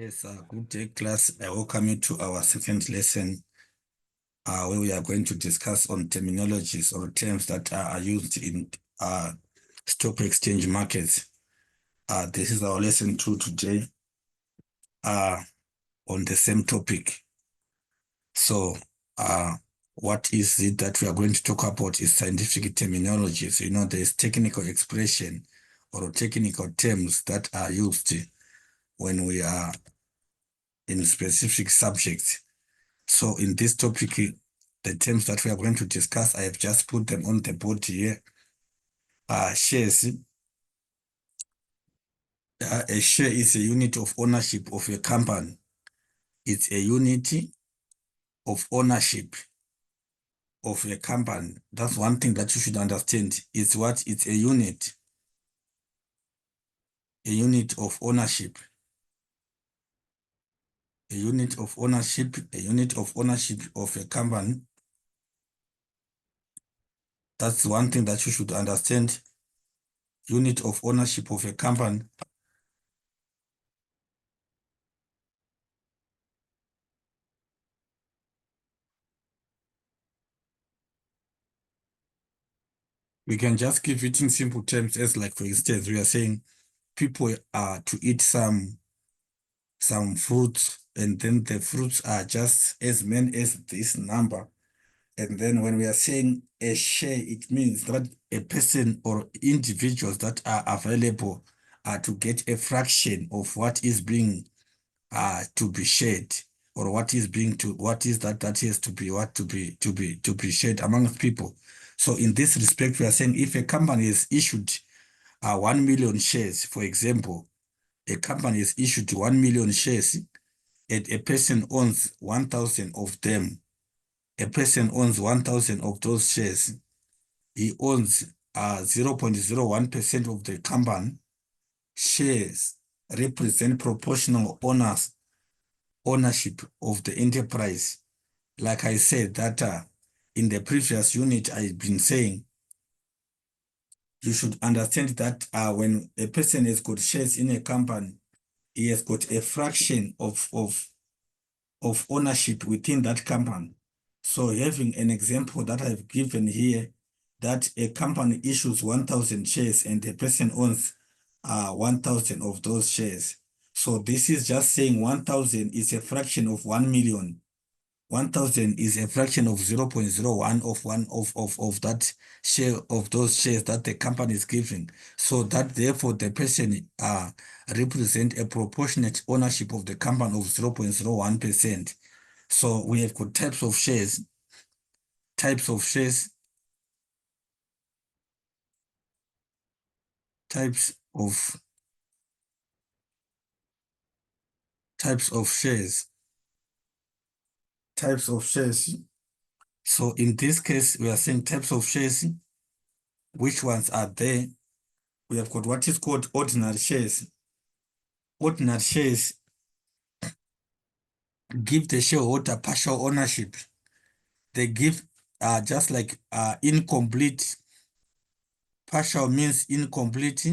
Yes, good day, class. I welcome you to our second lesson, where we are going to discuss on terminologies or terms that are used in stock exchange markets. This is our lesson 2 today on the same topic. So, what is it that we are going to talk about is scientific terminologies. You know, there's technical expression or technical terms that are used when we are in specific subjects. So in this topic, the terms that we are going to discuss, I have just put them on the board here. Shares. A share is a unit of ownership of a company. It's a unit of ownership of a company. That's one thing that you should understand. It's what? It's a unit of ownership. A unit of ownership of a company. That's one thing that you should understand. Unit of ownership of a company. We can just give it in simple terms as, like, for instance, we are saying people are to eat some fruits, and then the fruits are just as many as this number. And then when we are saying a share, it means that a person or individuals that are available to get a fraction of what is being to be shared, or what is that has to be shared among people. So in this respect, we are saying if a company is issued 1 million shares, for example, a company is issued 1 million shares, and a person owns 1,000 of them. A person owns 1,000 of those shares. He owns 0.01% of the company. Shares represent proportional ownership of the enterprise. Like I said, that in the previous unit, I've been saying, you should understand that when a person has got shares in a company, he has got a fraction of ownership within that company. So having an example that I've given here, that a company issues 1,000 shares and the person owns 1,000 of those shares. So this is just saying 1,000 is a fraction of 1 million. 1,000 is a fraction of 0.01 of that share of those shares that the company is giving. So that therefore the person represent a proportionate ownership of the company of 0.01%. So we have got types of shares, types of shares, types of shares, types of shares. So in this case, we are saying types of shares. Which ones are there? We have got what is called ordinary shares. Ordinary shares give the shareholder partial ownership. They give just like incomplete. Partial means incomplete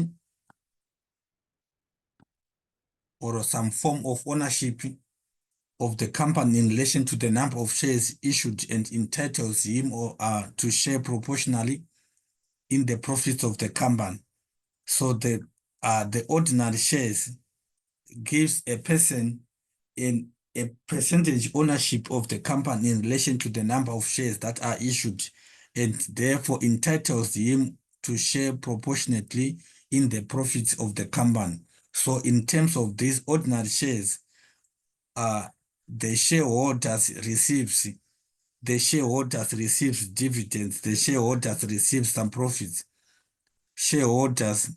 or some form of ownership of the company in relation to the number of shares issued, and entitles him or to share proportionally in the profits of the company. So the ordinary shares gives a person in a percentage ownership of the company in relation to the number of shares that are issued, and therefore entitles him to share proportionately in the profits of the company. So in terms of these ordinary shares, the shareholders receives dividends, the shareholders receive some profits. Shareholders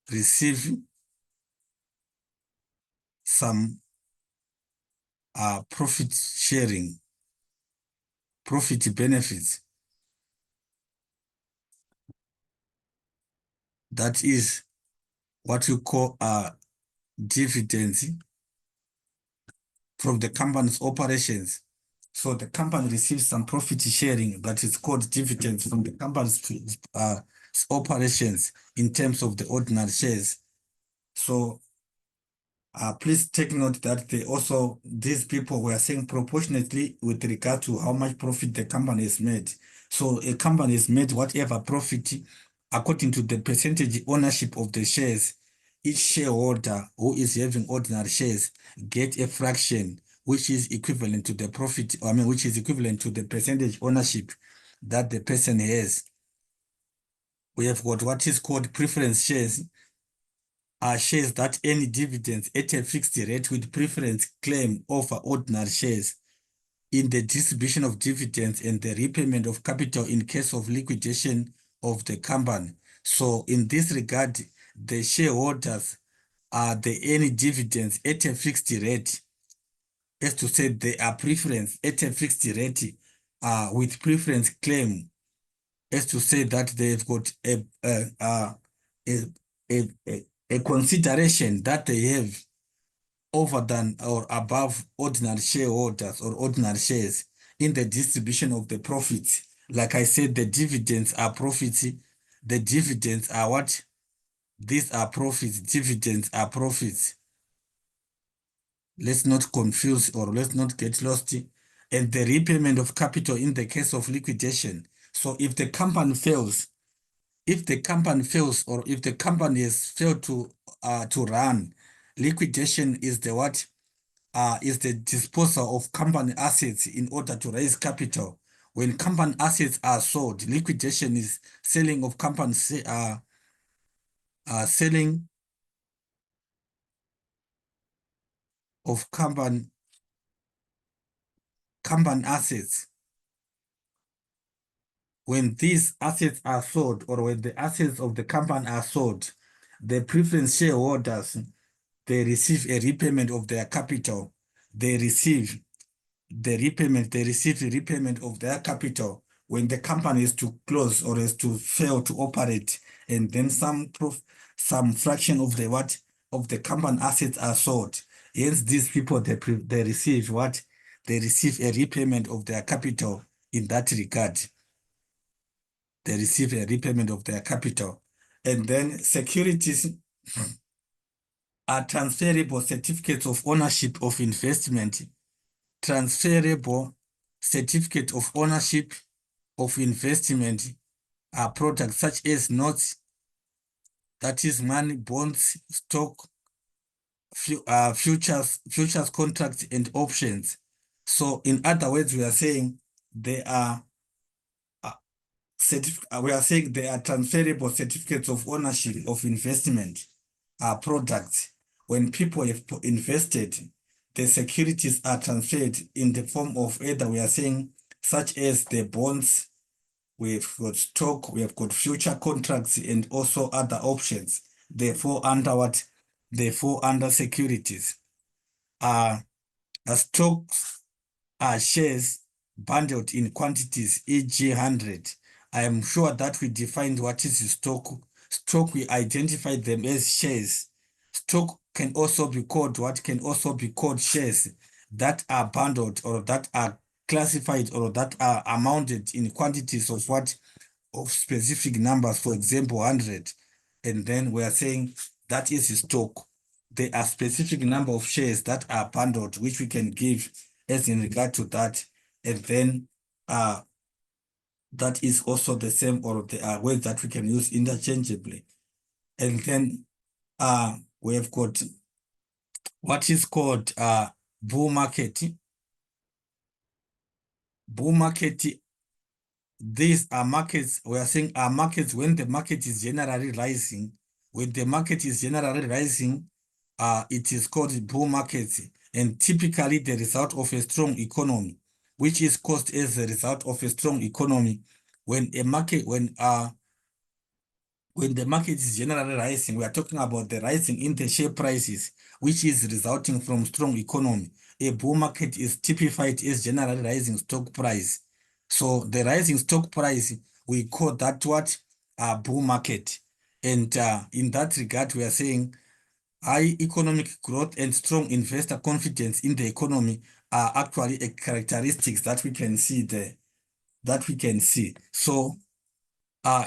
receive some profit sharing, profit benefits. That is what you call dividends from the company's operations. So the company receives some profit sharing that is called dividends from the company's operations in terms of the ordinary shares. So please take note that these people were saying proportionately with regard to how much profit the company has made. So a company has made whatever profit according to the percentage ownership of the shares. Each shareholder who is having ordinary shares get a fraction which is equivalent to the profit, which is equivalent to the percentage ownership that the person has. We have got what is called preference shares, are shares that earn dividends at a fixed rate with preference claim over ordinary shares in the distribution of dividends and the repayment of capital in case of liquidation of the company. So in this regard, the shareholders are the earn dividends at a fixed rate, as to say they are preference at a fixed rate with preference claim, as to say that they've got a, a consideration that they have over than or above ordinary shareholders or ordinary shares in the distribution of the profits. Like I said, the dividends are profits. The dividends are what? These are profits. Dividends are profits. Let's not confuse or let's not get lost. And the repayment of capital in the case of liquidation. So if the company fails, or if the company has failed to run, liquidation is the what? Is the disposal of company assets in order to raise capital. When company assets are sold, liquidation is selling of selling of company assets. When these assets are sold, or when the assets of the company are sold, the preference shareholders, they receive a repayment of their capital. They receive the repayment of their capital when the company is to close or is to fail to operate, and then some fraction of the what of the company assets are sold. Hence, these people they receive what? They receive a repayment of their capital in that regard. They receive a repayment of their capital. And then securities are transferable certificates of ownership of investment. Transferable certificate of ownership of investment are products such as notes, that is money, bonds, stock, futures contracts, and options. So in other words, we are saying they are we are saying they are transferable certificates of ownership of investment products. When people have invested, the securities are transferred in the form of either, we are saying, such as the bonds, we've got stock, we have got future contracts, and also other options. They fall under what? They fall under securities. Stocks are shares bundled in quantities, e.g. 100. I am sure that we defined what is stock. Stock, we identify them as shares. Stock can also be called what? Can also be called shares that are bundled or that are classified or that are amounted in quantities of what? Of specific numbers, for example, 100. And then we are saying that is stock. There are specific number of shares that are bundled, which we can give as in regard to that. And then that is also the same, or there are words that we can use interchangeably. And then we have got what is called bull market. Bull market, these are markets, we are saying are markets when the market is generally rising. When the market is generally rising, it is called bull market, and typically the result of a strong economy, which is caused as a result of a strong economy. When the market is generally rising, we are talking about the rising in the share prices, which is resulting from strong economy. A bull market is typified as generally rising stock price. So the rising stock price, we call that what? A bull market. And in that regard, we are saying high economic growth and strong investor confidence in the economy are actually a characteristics that we can see there, that we can see. So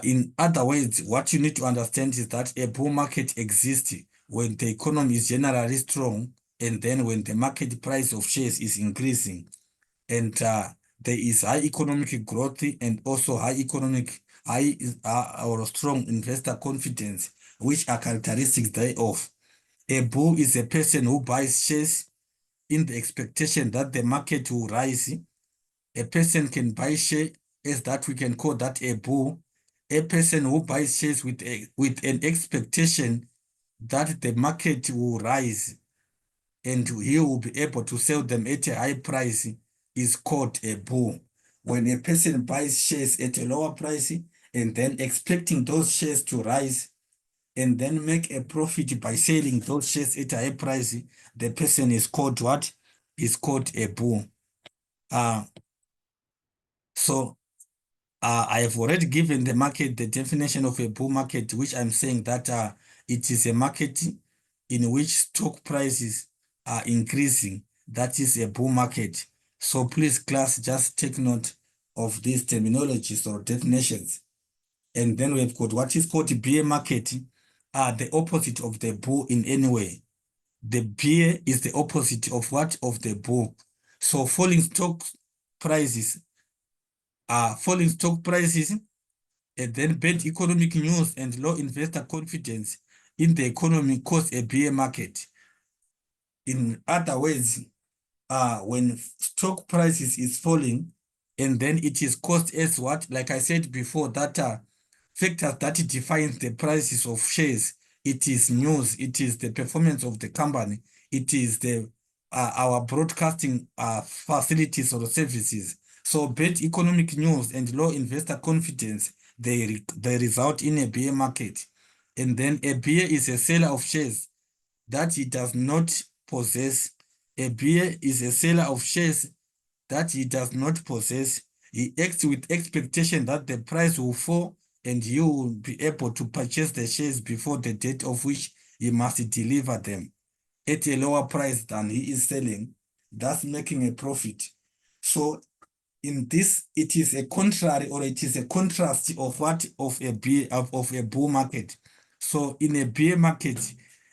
In other words, what you need to understand is that a bull market exists when the economy is generally strong, and then when the market price of shares is increasing, and there is high economic growth and also high or strong investor confidence, which are characteristics thereof. A bull is a person who buys shares in the expectation that the market will rise. A person can buy share as that we can call that a bull. A person who buys shares with an expectation that the market will rise and he will be able to sell them at a high price is called a bull. When a person buys shares at a lower price and then expecting those shares to rise and then make a profit by selling those shares at a high price, the person is called what? Is called a bull. Uh, so I have already given the market the definition of a bull market, which I'm saying that it is a market in which stock prices are increasing. That is a bull market. So please, class, just take note of these terminologies or definitions. And then we've got what is called bear market, the opposite of the bull in any way. The bear is the opposite of what? Of the bull. So falling stock prices, and then bad economic news and low investor confidence in the economy cause a bear market. In other words, when stock prices is falling, and then it is caused as what? Like I said before, that factors that defines the prices of shares. It is news, it is the performance of the company, it is the our broadcasting facilities or services. So bad economic news and low investor confidence, they result in a bear market. And then a bear is a seller of shares that he does not possess. A bear is a seller of shares that he does not possess. He acts with expectation that the price will fall and you will be able to purchase the shares before the date of which he must deliver them at a lower price than he is selling, thus making a profit. So in this, it is a contrary, or it is a contrast of what? Of a bull market. So in a bear market,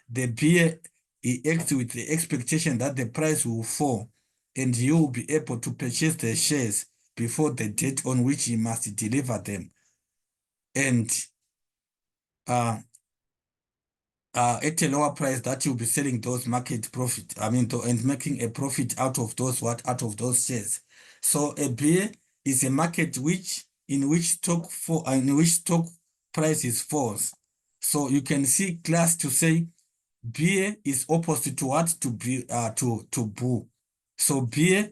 the bear, he acts with the expectation that the price will fall and you will be able to purchase the shares before the date on which he must deliver them. And uh, at a lower price that you'll be selling those market profit. And making a profit out of those out of those shares. So a bear is a market in which stock prices falls. So you can see class to say bear is opposite to what? To be to bull. So bear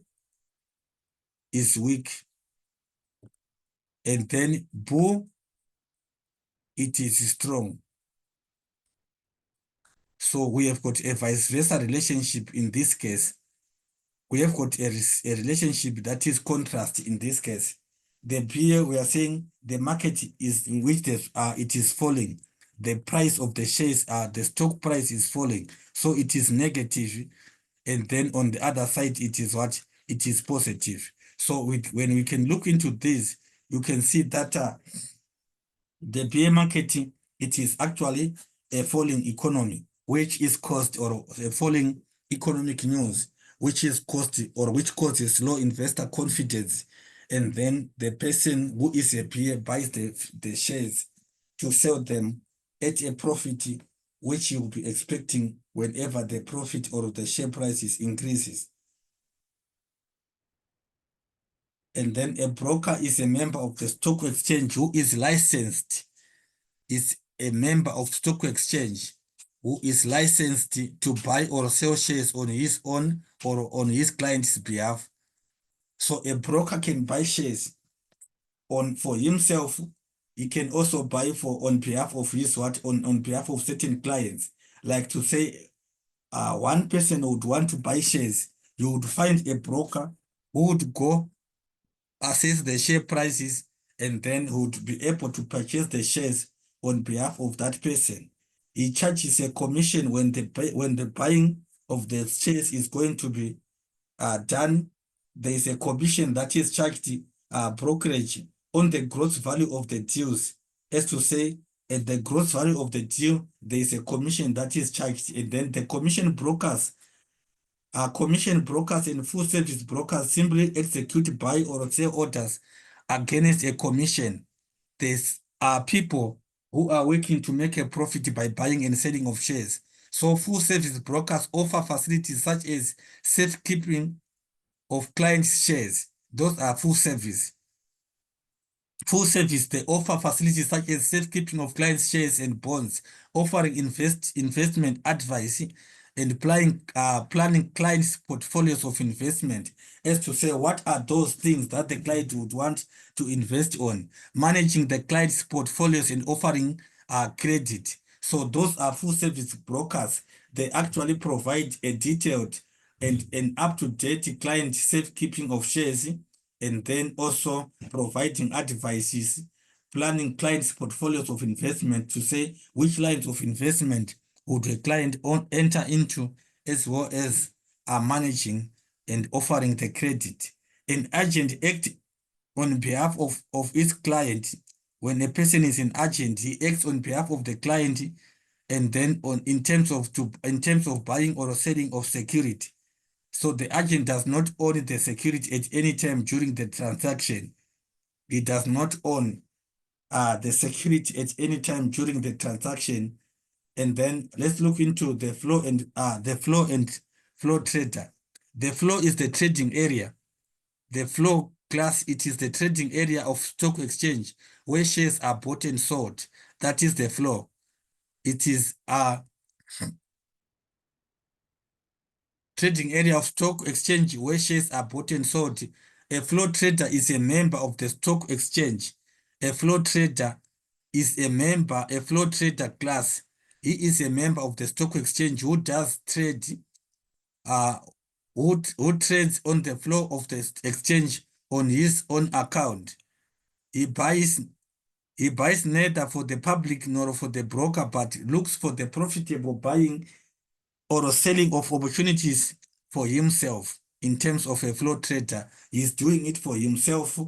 is weak, and then bull, it is strong. So we have got a vice versa relationship in this case. We have got a relationship that is contrast in this case. The bear, we are saying the market is in which it is falling. The price of the shares, the stock price is falling. So it is negative. And then on the other side, it is what? It is positive. So when we can look into this, you can see that the bear market, it is actually a falling economy, which is caused, or a falling economic news, which is caused, or which causes low investor confidence. And then the person who is a bear buys the shares to sell them at a profit, which you will be expecting whenever the profit or the share prices increases. And then a broker is a member of the stock exchange who is licensed, is a member of stock exchange who is licensed to buy or sell shares on his own or on his client's behalf. So a broker can buy shares for himself. He can also buy on behalf of his on behalf of certain clients. Like to say, one person would want to buy shares, you would find a broker who would go assess the share prices and then would be able to purchase the shares on behalf of that person. He charges a commission when the buying of the shares is going to be done. There is a commission that is charged brokerage on the gross value of the deals as to say, at the gross value of the deal, there is a commission that is charged, and then the commission brokers and full service brokers simply execute buy or sell orders against a commission. These are people who are working to make a profit by buying and selling of shares. So full service brokers offer facilities such as safekeeping of clients' shares. Those are full service. Full service, they offer facilities such as safekeeping of clients' shares and bonds, offering investment advice, and planning clients' portfolios of investment, as to say what are those things that the client would want to invest on, managing the client's portfolios and offering credit. So those are full service brokers. They actually provide a detailed and an up-to-date client safekeeping of shares, and then also providing advices, planning clients' portfolios of investment to say which lines of investment would a client enter into, as well as managing and offering the credit. An agent act on behalf of its client. When a person is an agent, he acts on behalf of the client, and then in terms of buying or selling of security. So the agent does not own the security at any time during the transaction. He does not own the security at any time during the transaction. And then let's look into the flow and flow trader. The flow is the trading area. The flow class, it is the trading area of stock exchange where shares are bought and sold. That is the flow. It is trading area of stock exchange where shares are bought and sold. A flow trader is a member of the stock exchange. A flow trader is a flow trader class. He is a member of the stock exchange who does trade, uh, who trades on the floor of the exchange on his own account. He buys he buys neither for the public nor for the broker, but looks for the profitable buying or selling of opportunities for himself. In terms of a flow trader, he's doing it for himself,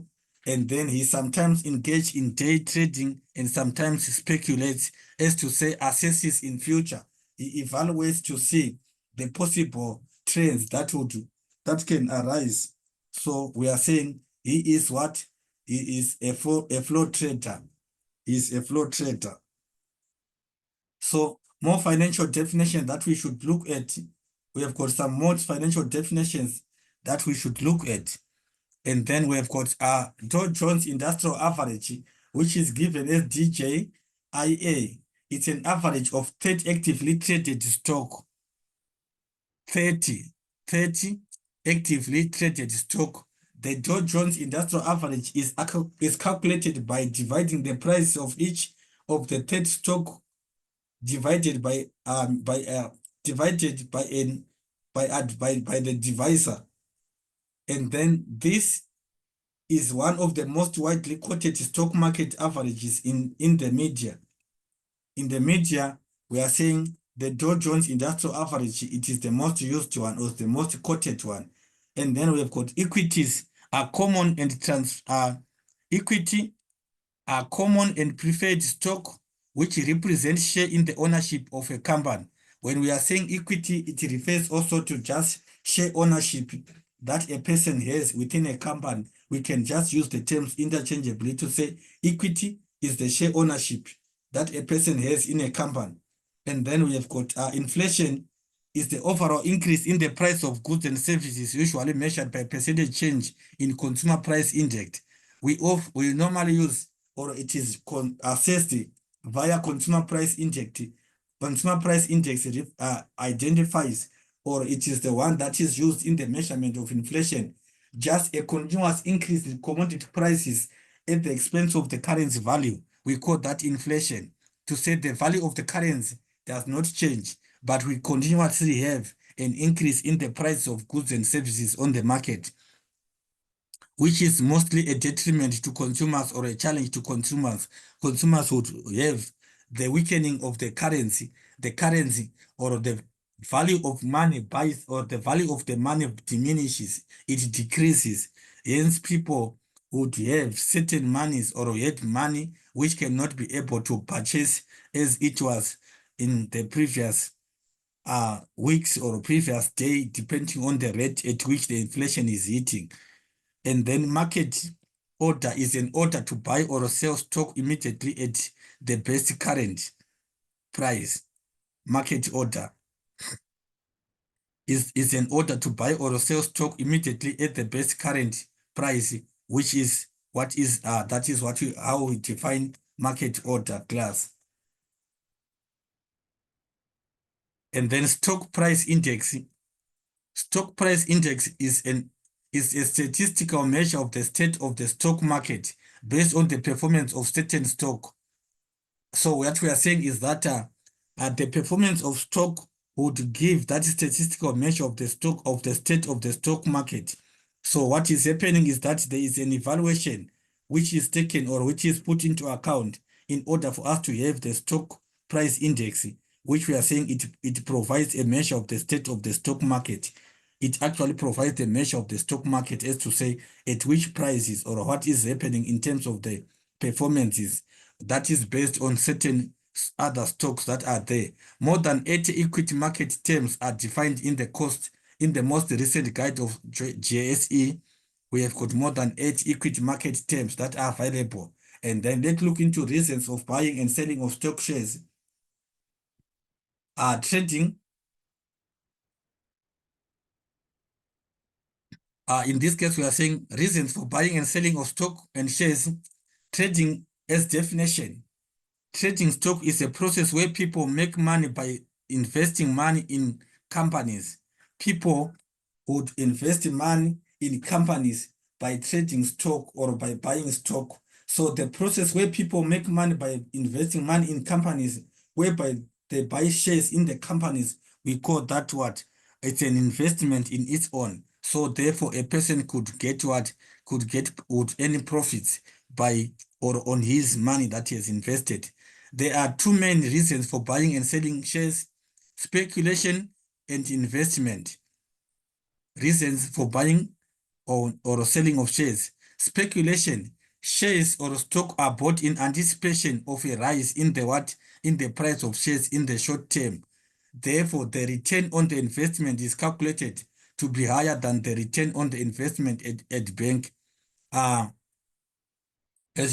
and then he sometimes engage in day trading and sometimes speculates, as to say assesses in future. He evaluates to see the possible trends that can arise. So we are saying he is what? He is a flow trader. He is a flow trader. So more financial definition that we should look at. We have got some more financial definitions that we should look at. And then we have got Dow Jones Industrial Average, which is given as DJIA. It's an average of 30 actively traded stock. 30 actively traded stock. The Dow Jones Industrial Average is calculated by dividing the price of each of the 30 stock divided by the divisor, and then this is one of the most widely quoted stock market averages in the media. In the media, we are saying the Dow Jones Industrial Average, it is the most used one or the most quoted one. And then we have got equities are common and equity are common and preferred stock which represent share in the ownership of a company. When we are saying equity, it refers also to just share ownership that a person has within a company. We can just use the terms interchangeably to say equity is the share ownership that a person has in a company. And then we have got inflation is the overall increase in the price of goods and services, usually measured by percentage change in consumer price index. We normally use, or it is assessed via consumer price index. Consumer price index identifies, or it is the one that is used in the measurement of inflation, just a continuous increase in commodity prices at the expense of the currency value. We call that inflation. To say the value of the currency does not change, but we continuously have an increase in the price of goods and services on the market, which is mostly a detriment to consumers or a challenge to consumers. Consumers would have the weakening of the currency or the value of money buys, or the value of the money diminishes, it decreases. Hence, people would have certain monies or had money which cannot be able to purchase as it was in the previous weeks or previous day, depending on the rate at which the inflation is hitting. And then market order is an order to buy or sell stock immediately at the best current price. Market order is an order to buy or sell stock immediately at the best current price, which is what is that is what we how we define market order class. And then stock price index. Stock price index is a statistical measure of the state of the stock market based on the performance of certain stock. So what we are saying is that the performance of stock would give that statistical measure of the stock of the state of the stock market. So what is happening is that there is an evaluation which is taken or which is put into account in order for us to have the stock price index, which we are saying it provides a measure of the state of the stock market. It actually provides the measure of the stock market as to say at which prices or what is happening in terms of the performances that is based on certain other stocks that are there. More than 80 equity market terms are defined in the cost in the most recent guide of JSE. We have got more than 8 equity market terms that are available. And then let's look into reasons of buying and selling of stock shares. Trading. In this case, we are saying reasons for buying and selling of stock and shares. Trading as definition. Trading stock is a process where people make money by investing money in companies. People would invest money in companies by trading stock or by buying stock. So the process where people make money by investing money in companies, whereby they buy shares in the companies, we call that what? It's an investment in its own. So therefore, a person could get what? Would earn profits by or on his money that he has invested. There are two main reasons for buying and selling shares: speculation and investment. Reasons for buying or selling of shares. Speculation. Shares or stock are bought in anticipation of a rise in the what? In the price of shares in the short term. Therefore, the return on the investment is calculated to be higher than the return on the investment at bank. As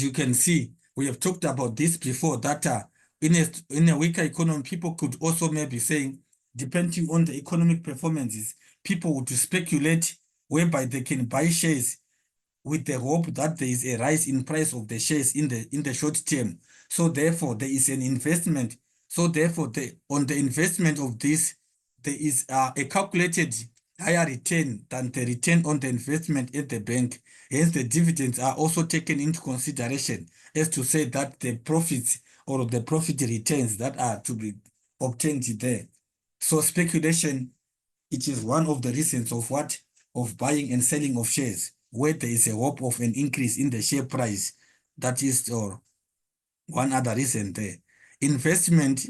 you can see, we have talked about this before, that in a weaker economy, people could also maybe saying, depending on the economic performances, people would speculate whereby they can buy shares with the hope that there is a rise in price of the shares in the short term. So therefore, there is an investment. So therefore, on the investment of this, there is a calculated higher return than the return on the investment at the bank. Hence, the dividends are also taken into consideration as to say that the profits or the profit returns that are to be obtained there. So speculation, it is one of the reasons of what? Of buying and selling of shares, where there is a hope of an increase in the share price. That is or one other reason there. Investment,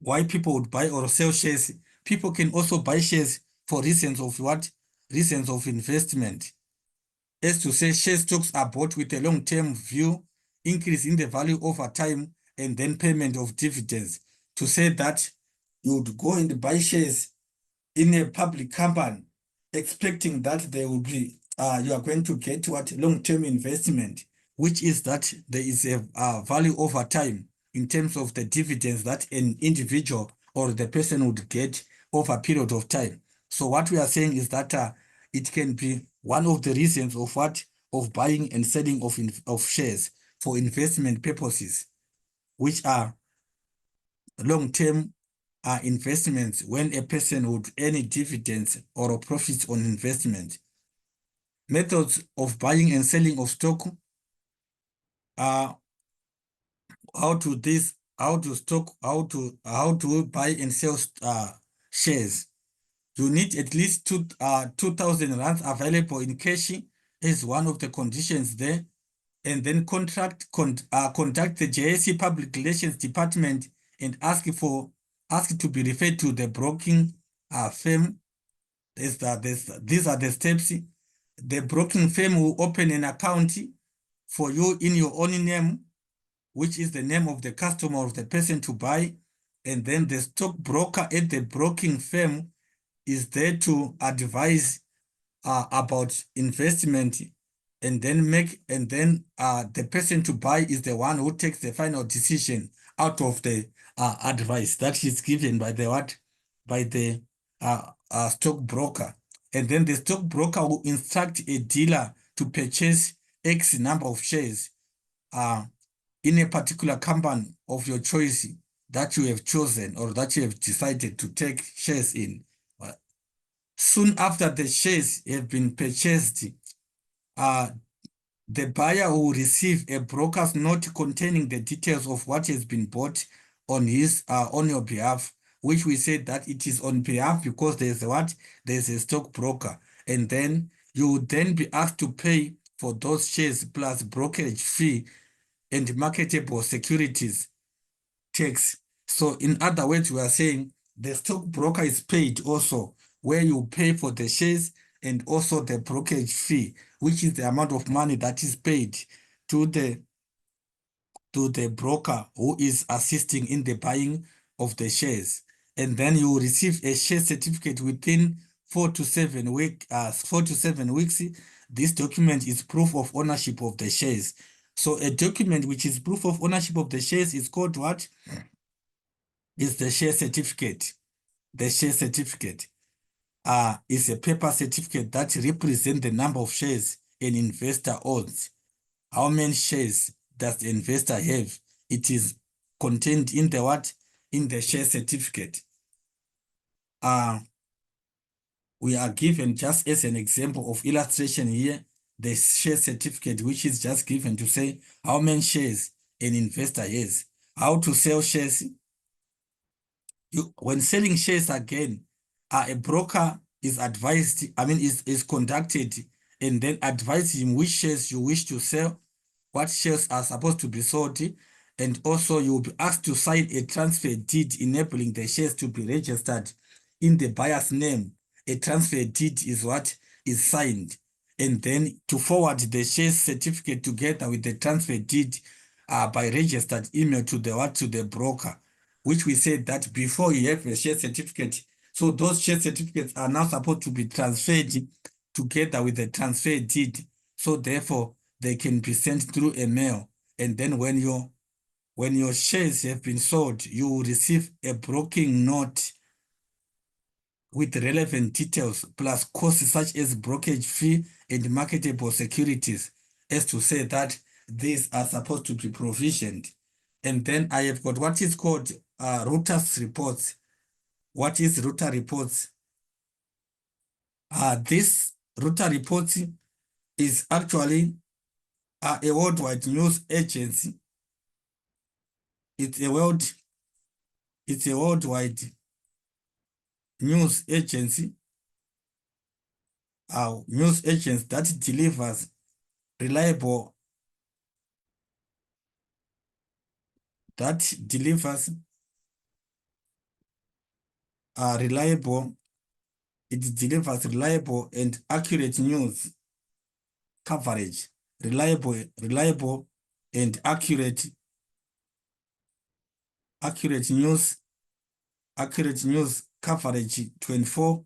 why people would buy or sell shares. People can also buy shares for reasons of what? Reasons of investment. As to say, share stocks are bought with a long-term view, increase in the value over time, and then payment of dividends. To say that you would go and buy shares in a public company, expecting that there will be, you are going to get what? Long-term investment, which is that there is a value over time in terms of the dividends that an individual or the person would get over a period of time. So what we are saying is that it can be one of the reasons of what? Of buying and selling of shares for investment purposes, which are long-term investments when a person would earn dividends or profits on investment. Methods of buying and selling of stock are how to buy and sell shares. You need at least 2,000 rands available in cash is one of the conditions there. And then contact the JSE Public Relations Department and ask to be referred to the broking firm. These are the steps. the broking firm will open an account for you in your own name, which is the name of the customer of the person to buy. And then the stockbroker at the broking firm is there to advise about investment, and then the person to buy is the one who takes the final decision out of the advice that is given by the what? By the stockbroker. And then the stockbroker will instruct a dealer to purchase X number of shares in a particular company of your choice that you have chosen or that you have decided to take shares in. Soon after the shares have been purchased, the buyer will receive a broker's note containing the details of what has been bought on your behalf, which we said that it is on behalf because there's a stockbroker, and then you would then be asked to pay for those shares plus brokerage fee and marketable securities tax. So in other words, we are saying the stockbroker is paid also, where you pay for the shares and also the brokerage fee, which is the amount of money that is paid to the broker who is assisting in the buying of the shares. And then you will receive a share certificate within 4 to 7 weeks. This document is proof of ownership of the shares. So a document which is proof of ownership of the shares is called what? Is the share certificate. The share certificate is a paper certificate that represents the number of shares an investor owns. How many shares does the investor have? It is contained in the what? In the share certificate. We are given just as an example of illustration here, the share certificate, which is just given to say how many shares an investor has. How to sell shares. When selling shares again, a broker is advised, is conducted and then advise him which shares you wish to sell, what shares are supposed to be sold, and also you will be asked to sign a transfer deed enabling the shares to be registered in the buyer's name. A transfer deed is what is signed, and then to forward the shares certificate together with the transfer deed by registered email to the broker, which we said that before you have a share certificate, so those share certificates are now supposed to be transferred together with the transfer deed. So therefore, they can be sent through a mail. And then when your shares have been sold, you will receive a broking note with relevant details plus costs such as brokerage fee and marketable securities, as to say that these are supposed to be provisioned. And then I have got what is called Reuters reports. What is Reuters reports? This Reuters reports is actually a worldwide news agency. It's a worldwide news agency. News agency that delivers reliable reliable it delivers reliable and accurate news coverage. Reliable and accurate news coverage 24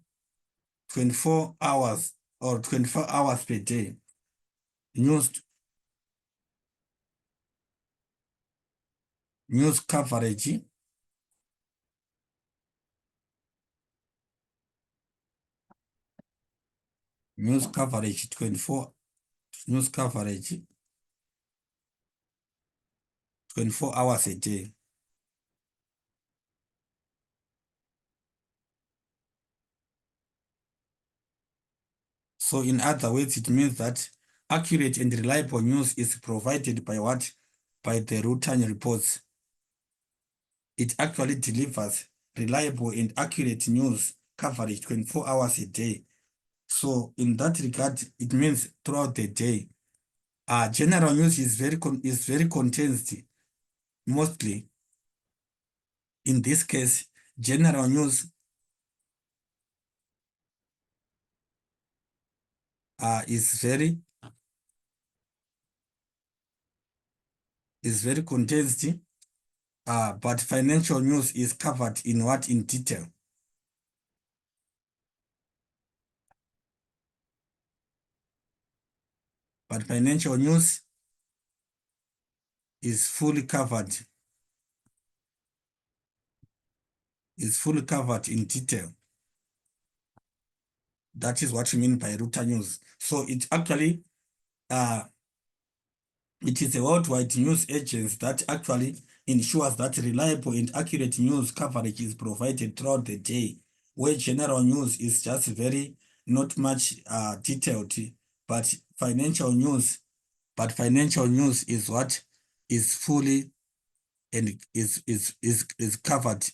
hours or 24 hours per day. News coverage news coverage 24 hours a day. So in other words, it means that accurate and reliable news is provided by what? By the Reuters reports. It actually delivers reliable and accurate news coverage 24 hours a day. So in that regard, it means throughout the day. General news is very condensed. Mostly, in this case, general news is very condensed, but financial news is covered in what? In detail. But financial news is fully covered, in detail. That is what we mean by Reuters news. So it actually, it is a worldwide news agency that actually ensures that reliable and accurate news coverage is provided throughout the day, where general news is just very not much detailed, but financial news, is what is fully and is covered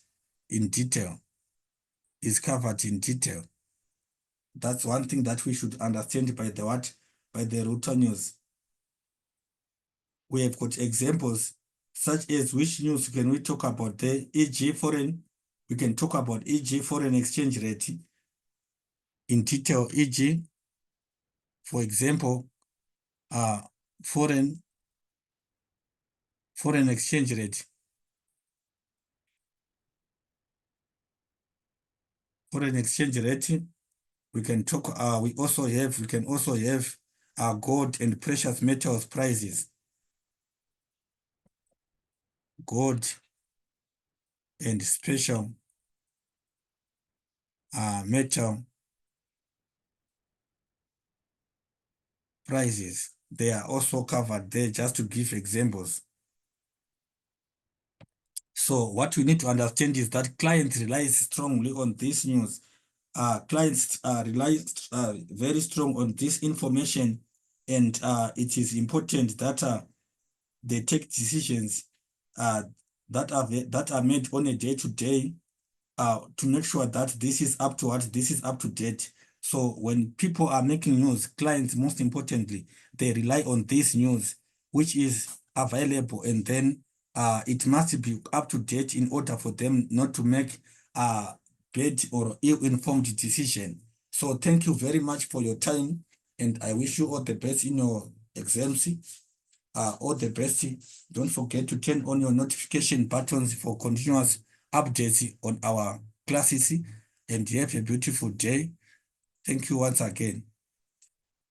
in detail. Is covered in detail. That's one thing that we should understand by the what? By the Reuters news. We have got examples such as which news can we talk about there? E.g. foreign, we can talk about e.g. foreign exchange rate in detail, e.g. for example, foreign exchange rate. Foreign exchange rate, we can talk, we can also have gold and precious metals prices. Gold and special metal prices. They are also covered there, just to give examples. So what we need to understand is that clients rely strongly on this news. Clients rely very strong on this information, and it is important that they take decisions that are made on a day-to-day to make sure that this is up to date. So when people are making news, clients, most importantly, they rely on this news, which is available, and then it must be up to date in order for them not to make bad or ill-informed decision. So thank you very much for your time, and I wish you all the best in your exams. All the best. Don't forget to turn on your notification buttons for continuous updates on our classes, and have a beautiful day. Thank you once again.